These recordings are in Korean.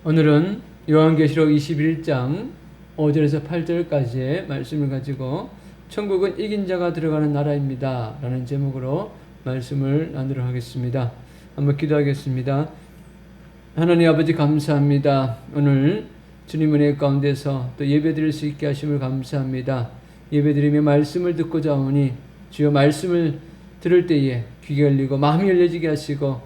오늘은 요한계시록 21장 5절에서 8절까지의 말씀을 가지고 천국은 이긴 자가 들어가는 나라입니다 라는 제목으로 말씀을 나누도록 하겠습니다. 한번 기도하겠습니다. 하나님 아버지 감사합니다. 오늘 주님 은혜 가운데서 또 예배드릴 수 있게 하심을 감사합니다. 예배드리며 말씀을 듣고자 하오니 주여 말씀을 들을 때에 귀가 열리고 마음이 열려지게 하시고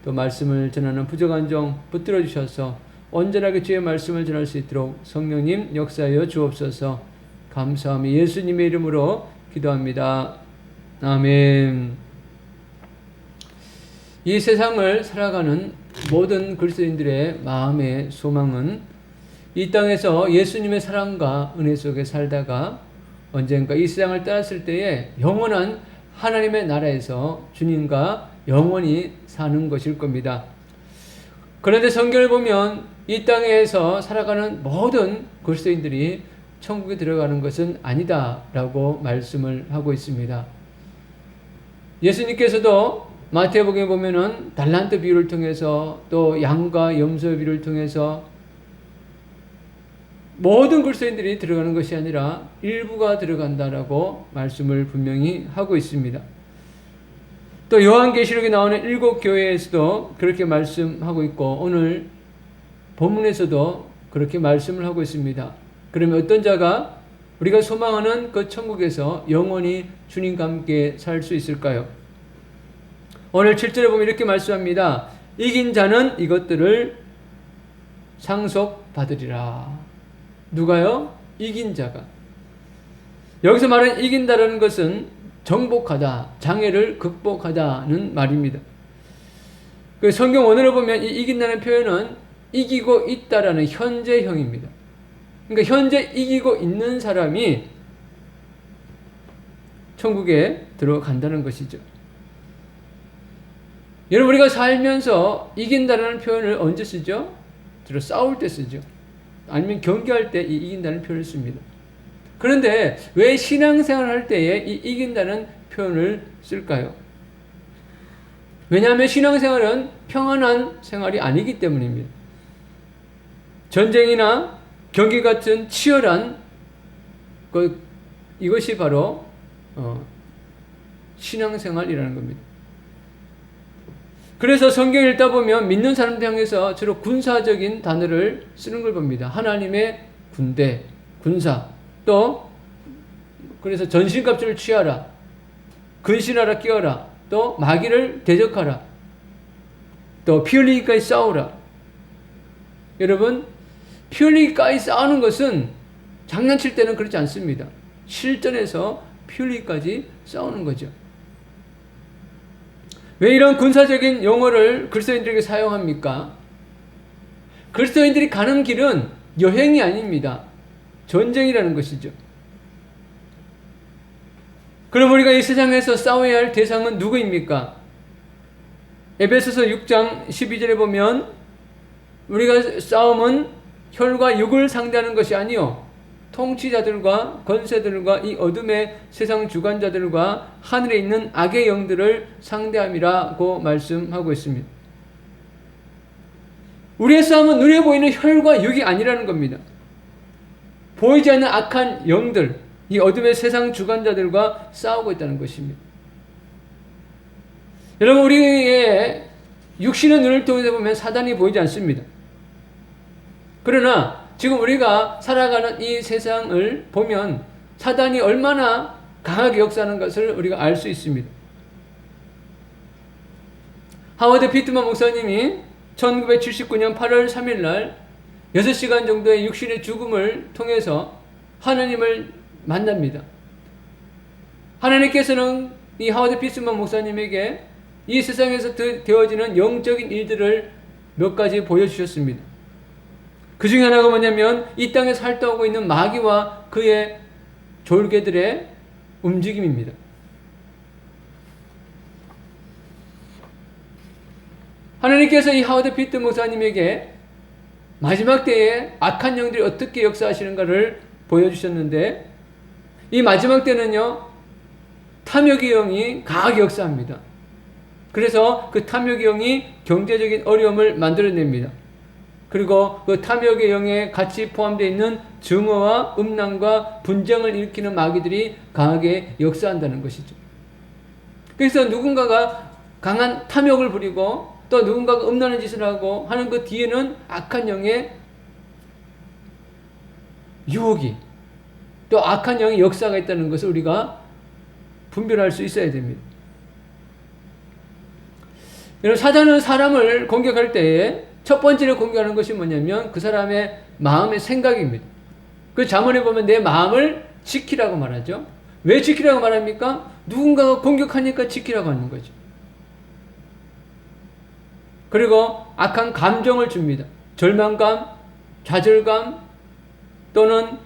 또 말씀을 전하는 부족한 종 붙들어 주셔서 온전하게 주의 말씀을 전할 수 있도록 성령님 역사하여 주옵소서. 감사하며 예수님의 이름으로 기도합니다. 아멘. 이 세상을 살아가는 모든 그리스도인들의 마음의 소망은 이 땅에서 예수님의 사랑과 은혜 속에 살다가 언젠가 이 세상을 떠났을 때에 영원한 하나님의 나라에서 주님과 영원히 사는 것일 겁니다. 그런데 성경을 보면 이 땅에서 살아가는 모든 그리스도인들이 천국에 들어가는 것은 아니다 라고 말씀을 하고 있습니다. 예수님께서도 마태복음에 보면은 달란트 비유를 통해서 또 양과 염소의 비유를 통해서 모든 그리스도인들이 들어가는 것이 아니라 일부가 들어간다라고 말씀을 분명히 하고 있습니다. 또 요한계시록에 나오는 7교회에서도 그렇게 말씀하고 있고 오늘 본문에서도 그렇게 말씀을 하고 있습니다. 그러면 어떤 자가 우리가 소망하는 그 천국에서 영원히 주님과 함께 살 수 있을까요? 오늘 7절에 보면 이렇게 말씀합니다. 이긴 자는 이것들을 상속받으리라. 누가요? 이긴 자가. 여기서 말하는 이긴다라는 것은 정복하다, 장애를 극복하다는 말입니다. 그 성경 원어를 보면 이 이긴다는 표현은 이기고 있다라는 현재형입니다. 그러니까 현재 이기고 있는 사람이 천국에 들어간다는 것이죠. 여러분 우리가 살면서 이긴다라는 표현을 언제 쓰죠? 주로 싸울 때 쓰죠. 아니면 경기할 때 이 이긴다는 표현을 씁니다. 그런데 왜 신앙생활 할 때에 이 이긴다는 표현을 쓸까요? 왜냐하면 신앙생활은 평안한 생활이 아니기 때문입니다. 전쟁이나 경기 같은 치열한 이것이 바로 신앙생활이라는 겁니다. 그래서 성경을 읽다 보면 믿는 사람들 향해서 주로 군사적인 단어를 쓰는 걸 봅니다. 하나님의 군대, 군사. 또 그래서 전신갑주를 취하라. 근신하라 끼어라. 또 마귀를 대적하라. 또 피 흘리기까지 싸우라. 여러분 피 흘리기까지 싸우는 것은 장난칠 때는 그렇지 않습니다. 실전에서 피 흘리기까지 싸우는 거죠. 왜 이런 군사적인 용어를 그리스도인들에게 사용합니까? 그리스도인들이 가는 길은 여행이 아닙니다. 전쟁이라는 것이죠. 그럼 우리가 이 세상에서 싸워야 할 대상은 누구입니까? 에베소서 6장 12절에 보면 우리가 싸움은 혈과 육을 상대하는 것이 아니요 통치자들과 권세들과 이 어둠의 세상 주관자들과 하늘에 있는 악의 영들을 상대함이라고 말씀하고 있습니다. 우리의 싸움은 눈에 보이는 혈과 육이 아니라는 겁니다. 보이지 않는 악한 영들, 이 어둠의 세상 주관자들과 싸우고 있다는 것입니다. 여러분 우리의 육신의 눈을 통해서 보면 사단이 보이지 않습니다. 그러나 지금 우리가 살아가는 이 세상을 보면 사단이 얼마나 강하게 역사하는 것을 우리가 알 수 있습니다. 하워드 피트만 목사님이 1979년 8월 3일 날 6시간 정도의 육신의 죽음을 통해서 하나님을 만납니다. 하나님께서는 이 하워드 피트만 목사님에게 이 세상에서 되어지는 영적인 일들을 몇 가지 보여주셨습니다. 그 중에 하나가 뭐냐면 이 땅에서 활동하고 있는 마귀와 그의 졸개들의 움직임입니다. 하나님께서 이 하워드 피트 목사님에게 마지막 때에 악한 영들이 어떻게 역사하시는가를 보여주셨는데 이 마지막 때는요 탐욕의 영이 강하게 역사합니다. 그래서 그 탐욕의 영이 경제적인 어려움을 만들어냅니다. 그리고 그 탐욕의 영에 같이 포함되어 있는 증오와 음란과 분쟁을 일으키는 마귀들이 강하게 역사한다는 것이죠. 그래서 누군가가 강한 탐욕을 부리고 또 누군가가 음란한 짓을 하고 하는 그 뒤에는 악한 영의 유혹이 또 악한 영의 역사가 있다는 것을 우리가 분별할 수 있어야 됩니다. 여러분, 사단은 사람을 공격할 때에 첫 번째로 공격하는 것이 뭐냐면 그 사람의 마음의 생각입니다. 그 잠언에 보면 내 마음을 지키라고 말하죠. 왜 지키라고 말합니까? 누군가가 공격하니까 지키라고 하는 거죠. 그리고 악한 감정을 줍니다. 절망감, 좌절감, 또는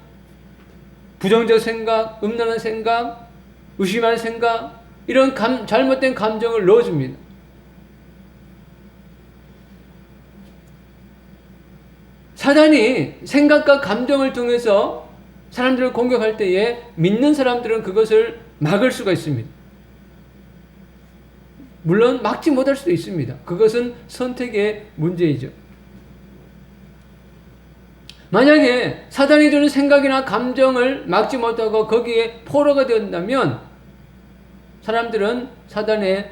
부정적 생각, 음란한 생각, 의심할 생각, 이런 잘못된 감정을 넣어줍니다. 사단이 생각과 감정을 통해서 사람들을 공격할 때에 믿는 사람들은 그것을 막을 수가 있습니다. 물론 막지 못할 수도 있습니다. 그것은 선택의 문제이죠. 만약에 사단이 주는 생각이나 감정을 막지 못하고 거기에 포로가 된다면 사람들은 사단의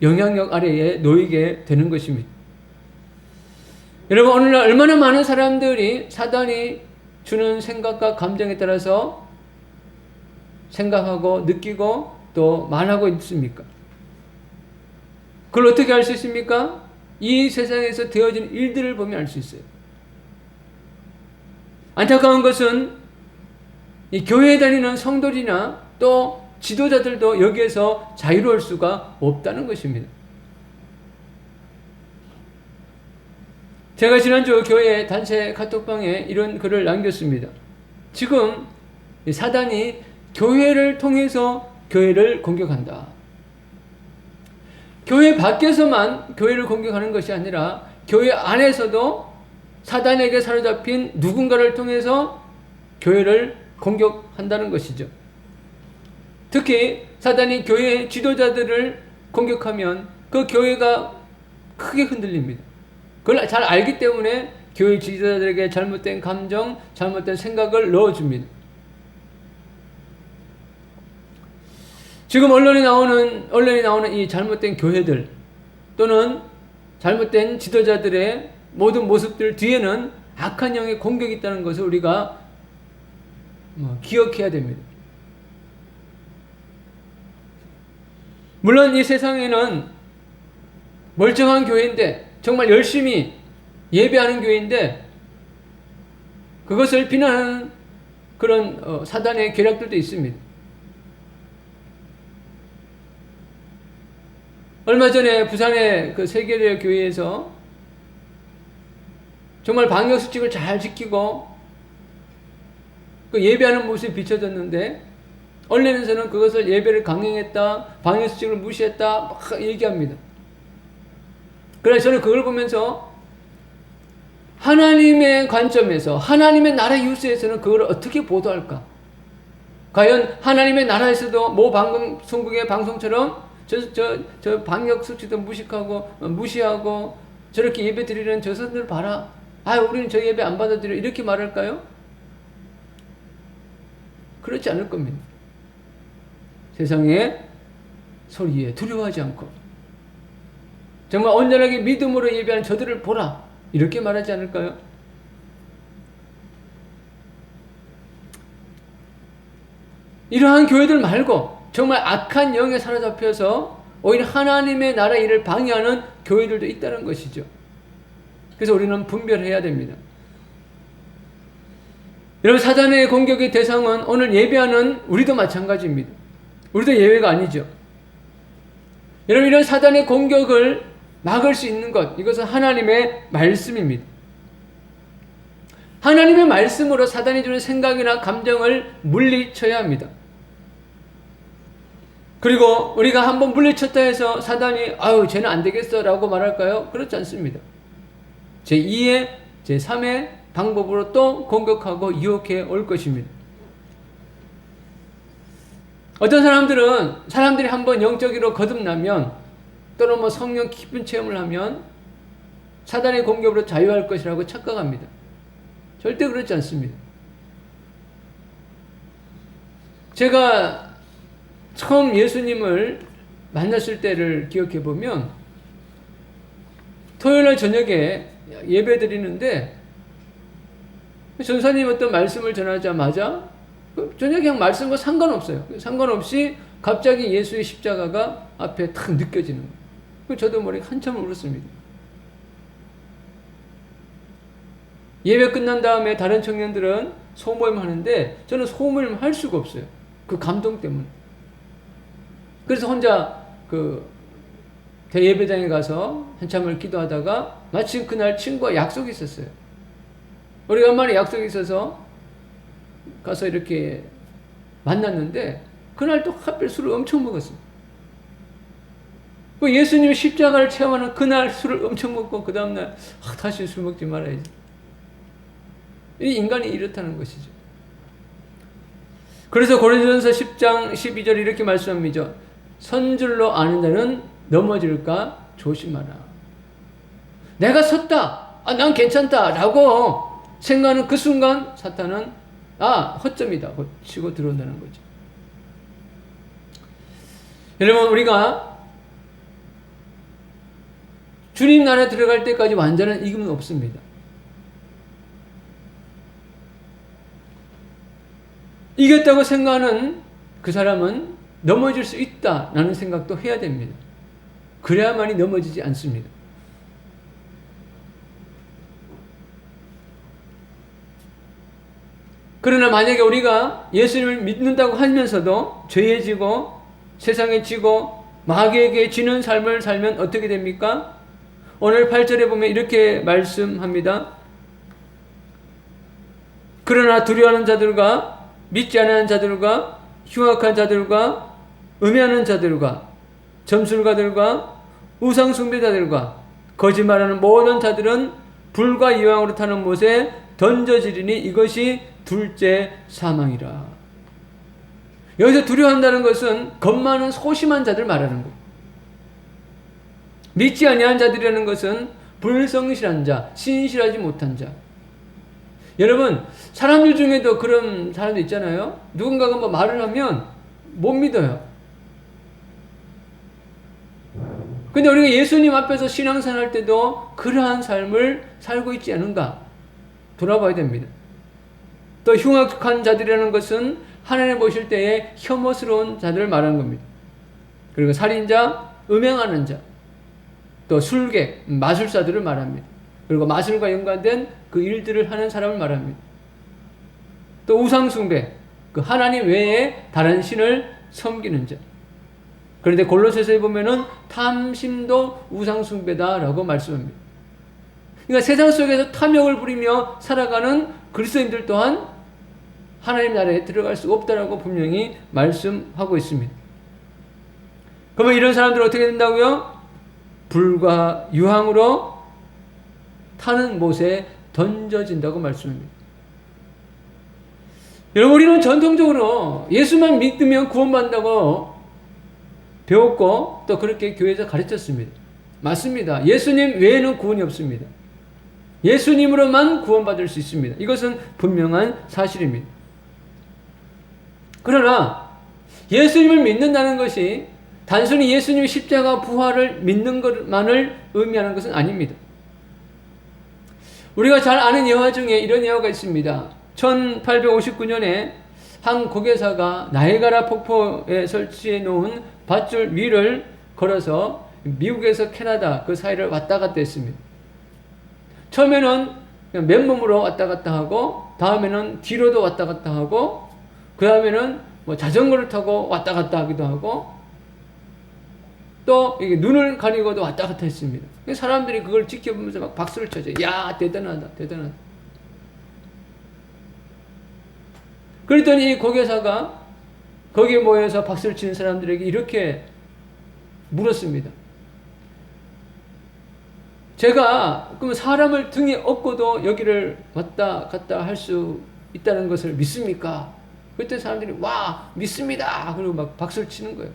영향력 아래에 놓이게 되는 것입니다. 여러분, 오늘날 얼마나 많은 사람들이 사단이 주는 생각과 감정에 따라서 생각하고 느끼고 또 말하고 있습니까? 그걸 어떻게 알 수 있습니까? 이 세상에서 되어진 일들을 보면 알 수 있어요. 안타까운 것은 이 교회에 다니는 성도들이나 또 지도자들도 여기에서 자유로울 수가 없다는 것입니다. 제가 지난주 교회 단체 카톡방에 이런 글을 남겼습니다. 지금 사단이 교회를 통해서 교회를 공격한다. 교회 밖에서만 교회를 공격하는 것이 아니라 교회 안에서도 사단에게 사로잡힌 누군가를 통해서 교회를 공격한다는 것이죠. 특히 사단이 교회 지도자들을 공격하면 그 교회가 크게 흔들립니다. 그걸 잘 알기 때문에 교회 지도자들에게 잘못된 감정, 잘못된 생각을 넣어줍니다. 지금 언론에 나오는 이 잘못된 교회들 또는 잘못된 지도자들의 모든 모습들 뒤에는 악한 영의 공격이 있다는 것을 우리가 기억해야 됩니다. 물론 이 세상에는 멀쩡한 교회인데 정말 열심히 예배하는 교회인데 그것을 비난하는 그런 사단의 계략들도 있습니다. 얼마 전에 부산의 그 세계대 교회에서 정말 방역수칙을 잘 지키고 그 예배하는 모습이 비춰졌는데 언론에서는 그것을 예배를 강행했다, 방역수칙을 무시했다 막 얘기합니다. 그래서 저는 그걸 보면서 하나님의 관점에서 하나님의 나라 뉴스에서는 그걸 어떻게 보도할까? 과연 하나님의 나라에서도 모 방송국의 방송처럼 저 방역수칙도 무시하고 저렇게 예배 드리는 저 사람들 봐라. 우리는 저 예배 안 받아들여. 이렇게 말할까요? 그렇지 않을 겁니다. 세상의 소리에 두려워하지 않고 정말 온전하게 믿음으로 예배하는 저들을 보라. 이렇게 말하지 않을까요? 이러한 교회들 말고 정말 악한 영에 사로잡혀서 오히려 하나님의 나라 일을 방해하는 교회들도 있다는 것이죠. 그래서 우리는 분별해야 됩니다. 여러분, 사단의 공격의 대상은 오늘 예배하는 우리도 마찬가지입니다. 우리도 예외가 아니죠. 여러분, 이런 사단의 공격을 막을 수 있는 것, 이것은 하나님의 말씀입니다. 하나님의 말씀으로 사단이 주는 생각이나 감정을 물리쳐야 합니다. 그리고 우리가 한번 물리쳤다 해서 사단이 쟤는 안 되겠어 라고 말할까요? 그렇지 않습니다. 제2의 제3의 방법으로 또 공격하고 유혹해 올 것입니다. 어떤 사람들이 한번 영적으로 거듭나면 또는 성령 깊은 체험을 하면 사단의 공격으로 자유할 것이라고 착각합니다. 절대 그렇지 않습니다. 제가 처음 예수님을 만났을 때를 기억해 보면 토요일날 저녁에 예배 드리는데 전사님 어떤 말씀을 전하자마자 저녁에 그냥 말씀과 상관없어요. 상관없이 갑자기 예수의 십자가가 앞에 탁 느껴지는 거예요. 저도 머리 한참 울었습니다. 예배 끝난 다음에 다른 청년들은 소모임 하는데 저는 소모임 할 수가 없어요. 그 감동 때문에. 그래서 혼자 그 대예배당에 가서 한참을 기도하다가 마침 그날 친구와 약속이 있었어요. 오래간만에 약속이 있어서 가서 이렇게 만났는데 그날 또 하필 술을 엄청 먹었어요. 그 예수님 십자가를 체험하는 그날 술을 엄청 먹고 그 다음날 다시 술 먹지 말아야지. 이 인간이 이렇다는 것이죠. 그래서 고린도전서 10장 12절 이렇게 말씀합니다. 선줄로 아는 자는 넘어질까 조심하라. 내가 섰다. 난 괜찮다. 라고 생각하는 그 순간 사탄은 허점이다. 치고 들어온다는 거죠. 여러분, 우리가 주님 나라에 들어갈 때까지 완전한 이김은 없습니다. 이겼다고 생각하는 그 사람은 넘어질 수 있다라는 생각도 해야 됩니다. 그래야만이 넘어지지 않습니다. 그러나 만약에 우리가 예수님을 믿는다고 하면서도 죄에 지고 세상에 지고 마귀에게 지는 삶을 살면 어떻게 됩니까? 오늘 8절에 보면 이렇게 말씀합니다. 그러나 두려워하는 자들과 믿지 않는 자들과 흉악한 자들과 음해하는 자들과 점술가들과 우상숭배자들과 거짓말하는 모든 자들은 불과 유황으로 타는 못에 던져지리니 이것이 둘째 사망이라. 여기서 두려워한다는 것은 겁 많은 소심한 자들 말하는 것. 믿지 아니한 자들이라는 것은 불성실한 자, 신실하지 못한 자. 여러분, 사람들 중에도 그런 사람도 있잖아요. 누군가가 뭐 말을 하면 못 믿어요. 근데 우리가 예수님 앞에서 신앙생활 할 때도 그러한 삶을 살고 있지 않은가 돌아봐야 됩니다. 또 흉악한 자들이라는 것은 하나님 보실 때에 혐오스러운 자들을 말하는 겁니다. 그리고 살인자, 음행하는 자, 또 술객, 마술사들을 말합니다. 그리고 마술과 연관된 그 일들을 하는 사람을 말합니다. 또 우상숭배, 그 하나님 외에 다른 신을 섬기는 자. 그런데 골로새서에 보면은 탐심도 우상숭배다라고 말씀합니다. 그러니까 세상 속에서 탐욕을 부리며 살아가는 그리스도인들 또한 하나님 나라에 들어갈 수 없다라고 분명히 말씀하고 있습니다. 그러면 이런 사람들은 어떻게 된다고요? 불과 유황으로 타는 못에 던져진다고 말씀합니다. 여러분, 우리는 전통적으로 예수만 믿으면 구원받는다고 배웠고 또 그렇게 교회에서 가르쳤습니다. 맞습니다. 예수님 외에는 구원이 없습니다. 예수님으로만 구원받을 수 있습니다. 이것은 분명한 사실입니다. 그러나 예수님을 믿는다는 것이 단순히 예수님의 십자가 부활을 믿는 것만을 의미하는 것은 아닙니다. 우리가 잘 아는 예화 중에 이런 예화가 있습니다. 1859년에 한 고개사가 나이아가라 폭포에 설치해 놓은 밧줄 위를 걸어서 미국에서 캐나다 그 사이를 왔다 갔다 했습니다. 처음에는 그냥 맨몸으로 왔다 갔다 하고, 다음에는 뒤로도 왔다 갔다 하고, 그 다음에는 뭐 자전거를 타고 왔다 갔다 하기도 하고, 또 이게 눈을 가리고도 왔다 갔다 했습니다. 사람들이 그걸 지켜보면서 막 박수를 쳐줘요. 야, 대단하다, 대단하다. 그랬더니 이 고개사가 거기에 모여서 박수를 치는 사람들에게 이렇게 물었습니다. 제가 그럼 사람을 등에 업고도 여기를 왔다 갔다 할 수 있다는 것을 믿습니까? 그때 사람들이 와, 믿습니다. 그리고 막 박수를 치는 거예요.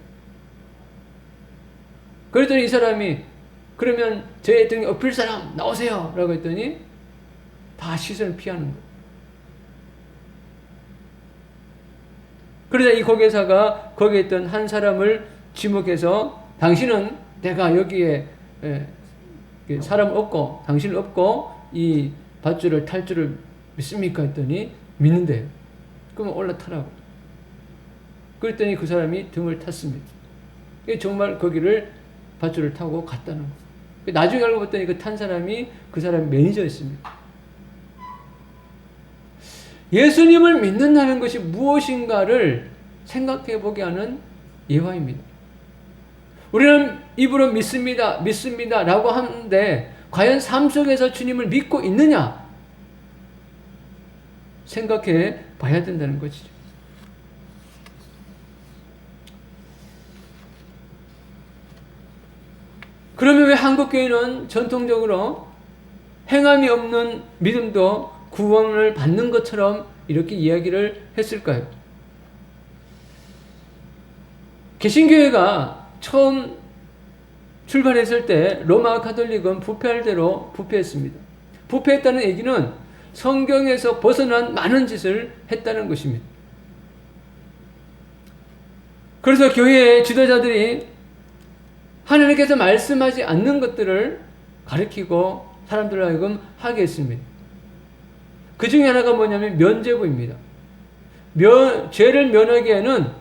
그랬더니 이 사람이 그러면 저의 등에 엎일 사람 나오세요 라고 했더니 다 시선을 피하는 거예요. 그러자 이 고개사가 거기에 있던 한 사람을 지목해서 당신은 내가 여기에 사람 없고 당신을 없고 이 밧줄을 탈 줄을 믿습니까? 했더니 믿는데요. 그러면 올라타라고. 그랬더니 그 사람이 등을 탔습니다. 정말 거기를 밧줄을 타고 갔다는 거예요. 나중에 알고 봤더니 그 탄 사람이 그 사람 매니저였습니다. 예수님을 믿는다는 것이 무엇인가를 생각해 보게 하는 예화입니다. 우리는 입으로 믿습니다, 믿습니다 라고 하는데 과연 삶 속에서 주님을 믿고 있느냐? 생각해 봐야 된다는 것이죠. 그러면 왜 한국교회는 전통적으로 행함이 없는 믿음도 구원을 받는 것처럼 이렇게 이야기를 했을까요? 개신교회가 처음 출발했을 때 로마 가톨릭은 부패할 대로 부패했습니다. 부패했다는 얘기는 성경에서 벗어난 많은 짓을 했다는 것입니다. 그래서 교회의 지도자들이 하나님께서 말씀하지 않는 것들을 가르치고 사람들로 하여금 하게 했습니다. 그 중에 하나가 뭐냐면 면죄부입니다. 죄를 면하기에는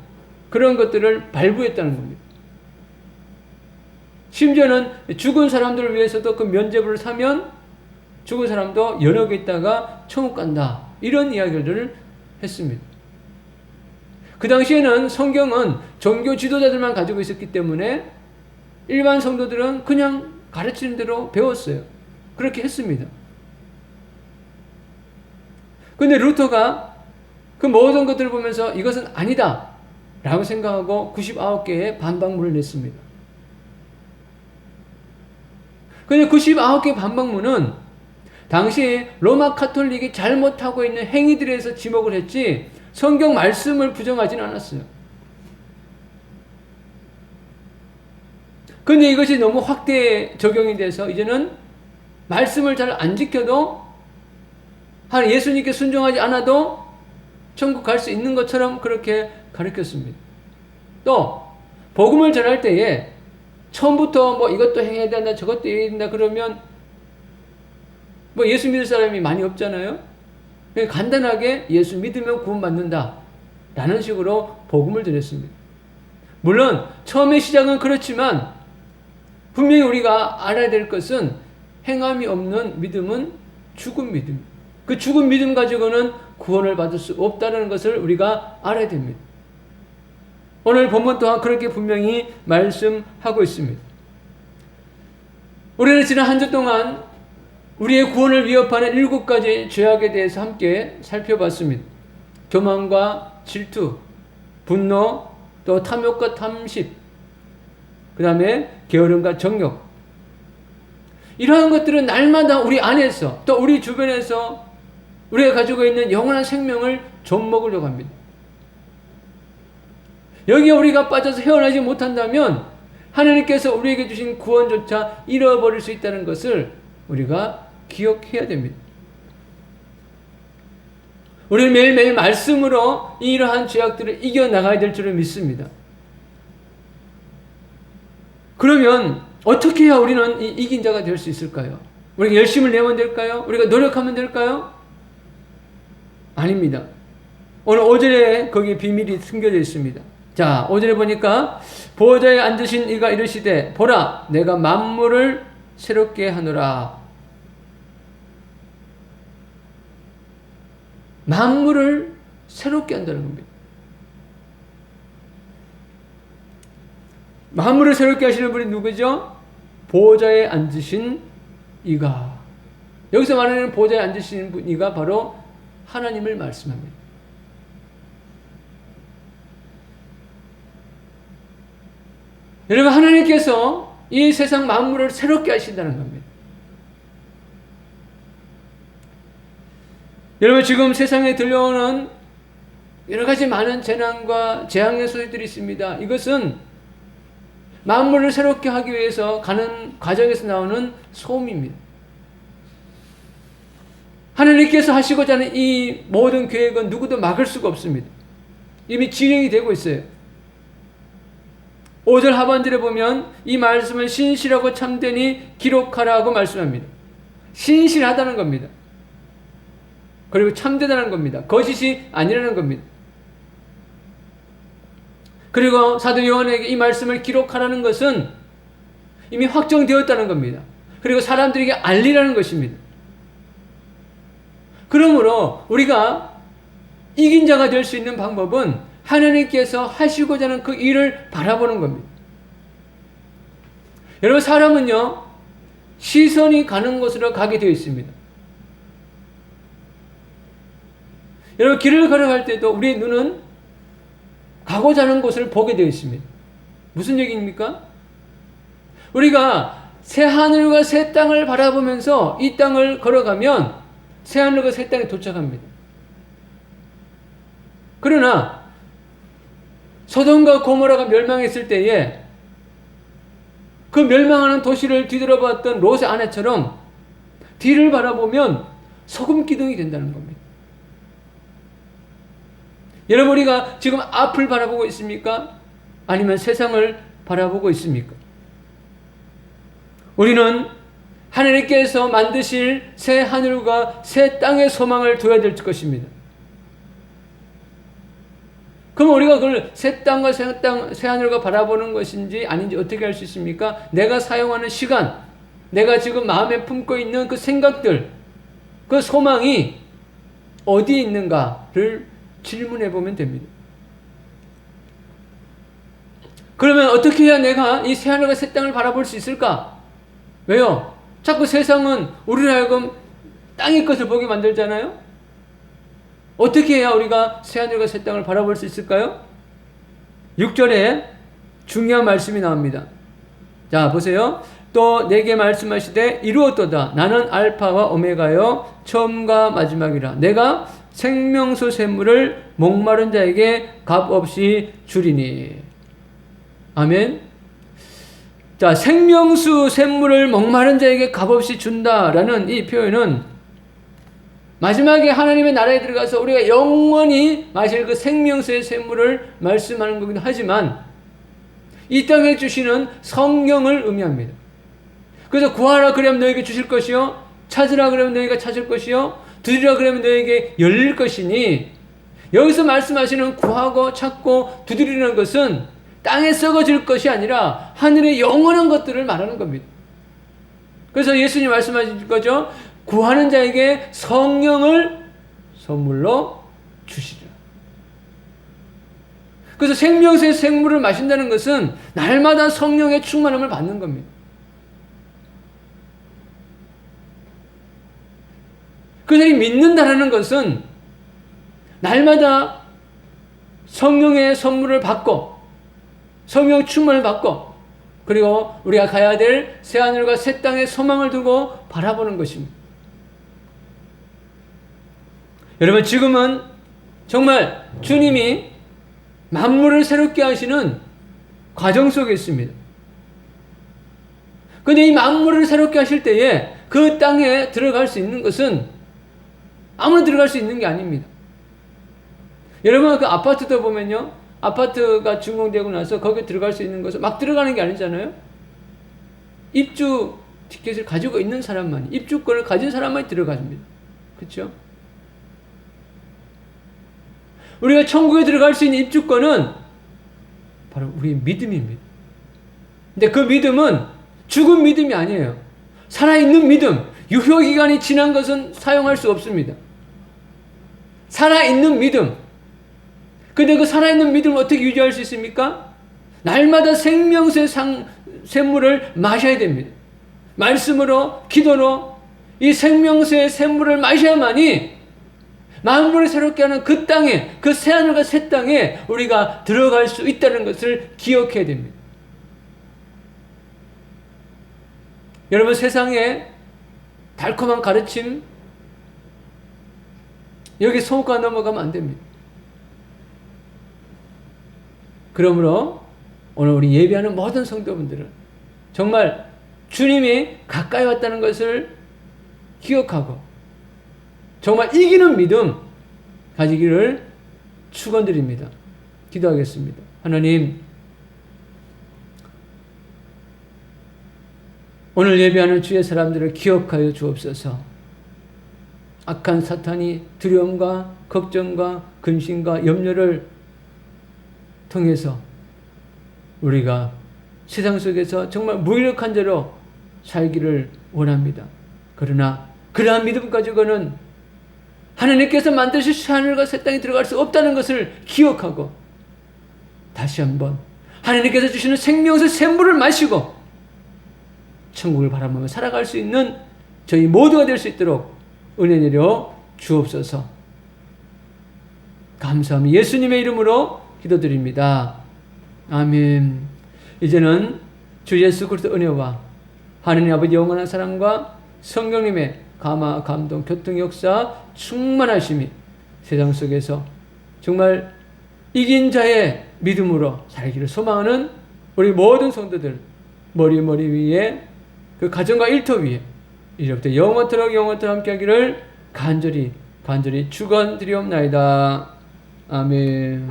그런 것들을 발부했다는 겁니다. 심지어는 죽은 사람들을 위해서도 그 면죄부를 사면 죽은 사람도 연옥에 있다가 천국 간다. 이런 이야기를 했습니다. 그 당시에는 성경은 종교 지도자들만 가지고 있었기 때문에 일반 성도들은 그냥 가르치는 대로 배웠어요. 그렇게 했습니다. 근데 루터가 그 모든 것들을 보면서 이것은 아니다 라고 생각하고 99개의 반박문을 냈습니다. 근데 99개 반박문은 당시 로마 카톨릭이 잘못하고 있는 행위들에 대해서 지목을 했지 성경 말씀을 부정하지는 않았어요. 근데 이것이 너무 확대 적용이 돼서 이제는 말씀을 잘 안 지켜도 예수님께 순종하지 않아도 천국 갈 수 있는 것처럼 그렇게 가르쳤습니다. 또 복음을 전할 때에 처음부터 뭐 이것도 행해야 된다 저것도 해야 된다 그러면 뭐 예수 믿을 사람이 많이 없잖아요. 간단하게 예수 믿으면 구원받는다 라는 식으로 복음을 전했습니다. 물론 처음의 시작은 그렇지만 분명히 우리가 알아야 될 것은 행함이 없는 믿음은 죽은 믿음. 그 죽은 믿음 가지고는 구원을 받을 수 없다는 것을 우리가 알아야 됩니다. 오늘 본문 또한 그렇게 분명히 말씀하고 있습니다. 우리는 지난 한 주 동안 우리의 구원을 위협하는 7가지 죄악에 대해서 함께 살펴봤습니다. 교만과 질투, 분노, 또 탐욕과 탐심, 그 다음에 게으름과 정욕. 이러한 것들은 날마다 우리 안에서 또 우리 주변에서 우리가 가지고 있는 영원한 생명을 좀먹으려고 합니다. 여기에 우리가 빠져서 헤어나지 못한다면 하나님께서 우리에게 주신 구원조차 잃어버릴 수 있다는 것을 우리가 기억해야 됩니다. 우리는 매일매일 말씀으로 이러한 죄악들을 이겨나가야 될 줄을 믿습니다. 그러면 어떻게 해야 우리는 이긴 자가 될 수 있을까요? 우리가 열심을 내면 될까요? 우리가 노력하면 될까요? 아닙니다. 오늘 5절에 거기에 비밀이 숨겨져 있습니다. 자, 5절에 보니까 보좌에 앉으신 이가 이르시되 보라 내가 만물을 새롭게 하노라. 만물을 새롭게 한다는 겁니다. 만물을 새롭게 하시는 분이 누구죠? 보좌에 앉으신 이가. 여기서 말하는 보좌에 앉으신 분 이가 바로 하나님을 말씀합니다. 여러분, 하나님께서 이 세상 만물을 새롭게 하신다는 겁니다. 여러분, 지금 세상에 들려오는 여러 가지 많은 재난과 재앙의 소리들이 있습니다. 이것은 만물을 새롭게 하기 위해서 가는 과정에서 나오는 소음입니다. 하나님께서 하시고자 하는 이 모든 계획은 누구도 막을 수가 없습니다. 이미 진행이 되고 있어요. 5절 하반절에 보면 이 말씀을 신실하고 참되니 기록하라고 말씀합니다. 신실하다는 겁니다. 그리고 참되다는 겁니다. 거짓이 아니라는 겁니다. 그리고 사도 요한에게 이 말씀을 기록하라는 것은 이미 확정되었다는 겁니다. 그리고 사람들에게 알리라는 것입니다. 그러므로 우리가 이긴 자가 될 수 있는 방법은 하나님께서 하시고자 하는 그 일을 바라보는 겁니다. 여러분, 사람은요, 시선이 가는 곳으로 가게 되어 있습니다. 여러분, 길을 걸어갈 때도 우리의 눈은 가고자 하는 곳을 보게 되어 있습니다. 무슨 얘기입니까? 우리가 새 하늘과 새 땅을 바라보면서 이 땅을 걸어가면 새 하늘과 새 땅에 도착합니다. 그러나 소돔과 고모라가 멸망했을 때에 그 멸망하는 도시를 뒤돌아봤던 롯의 아내처럼 뒤를 바라보면 소금 기둥이 된다는 겁니다. 여러분, 우리가 지금 앞을 바라보고 있습니까? 아니면 세상을 바라보고 있습니까? 우리는 하나님께서 만드실 새 하늘과 새 땅의 소망을 둬야 될 것입니다. 그럼 우리가 그걸 새 땅과 새 하늘과 바라보는 것인지 아닌지 어떻게 알 수 있습니까? 내가 사용하는 시간, 내가 지금 마음에 품고 있는 그 생각들, 그 소망이 어디에 있는가를 질문해 보면 됩니다. 그러면 어떻게 해야 내가 이 새 하늘과 새 땅을 바라볼 수 있을까? 왜요? 자꾸 세상은 우리를 하여금 땅의 것을 보게 만들잖아요? 어떻게 해야 우리가 새 하늘과 새 땅을 바라볼 수 있을까요? 6절에 중요한 말씀이 나옵니다. 자, 보세요. 또 내게 말씀하시되 이루었도다. 나는 알파와 오메가요 처음과 마지막이라. 내가 생명수 샘물을 목마른 자에게 값없이 주리니. 아멘. 자, 생명수 샘물을 목마른 자에게 값없이 준다라는 이 표현은 마지막에 하나님의 나라에 들어가서 우리가 영원히 마실 그 생명수의 샘물을 말씀하는 거긴 하지만 이 땅에 주시는 성령을 의미합니다. 그래서 구하라 그러면 너에게 주실 것이요, 찾으라 그러면 너희가 찾을 것이요, 두드리라 그러면 너에게 열릴 것이니, 여기서 말씀하시는 구하고 찾고 두드리는 것은 땅에 썩어질 것이 아니라 하늘의 영원한 것들을 말하는 겁니다. 그래서 예수님 말씀하신 거죠. 구하는 자에게 성령을 선물로 주시리라. 그래서 생명수의 생물을 마신다는 것은 날마다 성령의 충만함을 받는 겁니다. 그들이 믿는다는 것은 날마다 성령의 선물을 받고 성령 충만을 받고 그리고 우리가 가야 될 새하늘과 새 땅의 소망을 두고 바라보는 것입니다. 여러분, 지금은 정말 주님이 만물을 새롭게 하시는 과정 속에 있습니다. 그런데 이 만물을 새롭게 하실 때에 그 땅에 들어갈 수 있는 것은 아무나 들어갈 수 있는 게 아닙니다. 여러분, 그 아파트도 보면요, 아파트가 준공되고 나서 거기에 들어갈 수 있는 것은 막 들어가는 게 아니잖아요. 입주 티켓을 가지고 있는 사람만이, 입주권을 가진 사람만이 들어갑니다. 그렇죠? 우리가 천국에 들어갈 수 있는 입주권은 바로 우리의 믿음입니다. 근데 그 믿음은 죽은 믿음이 아니에요. 살아있는 믿음. 유효기간이 지난 것은 사용할 수 없습니다. 살아있는 믿음. 근데 그 살아있는 믿음을 어떻게 유지할 수 있습니까? 날마다 생명수의 샘물을 마셔야 됩니다. 말씀으로, 기도로 이 생명수의 샘물을 마셔야만이 만물을 새롭게 하는 그 땅에, 그 새하늘과 새 땅에 우리가 들어갈 수 있다는 것을 기억해야 됩니다. 여러분, 세상에 달콤한 가르침, 여기 속아 넘어가면 안 됩니다. 그러므로 오늘 우리 예배하는 모든 성도분들은 정말 주님이 가까이 왔다는 것을 기억하고 정말 이기는 믿음 가지기를 축원드립니다. 기도하겠습니다. 하나님, 오늘 예배하는 주의 사람들을 기억하여 주옵소서. 악한 사탄이 두려움과 걱정과 근심과 염려를 통해서 우리가 세상 속에서 정말 무기력한 자로 살기를 원합니다. 그러나 그러한 믿음 가지고는 하나님께서 만드신 하늘과 새 땅에 들어갈 수 없다는 것을 기억하고 다시 한번 하나님께서 주시는 생명수 샘물을 마시고 천국을 바라보며 살아갈 수 있는 저희 모두가 될 수 있도록 은혜 내려 주옵소서. 감사합니다. 예수님의 이름으로 기도드립니다. 아멘. 이제는 주 예수 그리스도 은혜와 하나님 아버지 영원한 사랑과 성령님의 감화, 감동, 교통 역사 충만하심이 세상 속에서 정말 이긴 자의 믿음으로 살기를 소망하는 우리 모든 성도들 머리 위에 그 가정과 일터 위에 이제부터 영원토록 함께하기를 간절히 축원드리옵나이다. 아멘.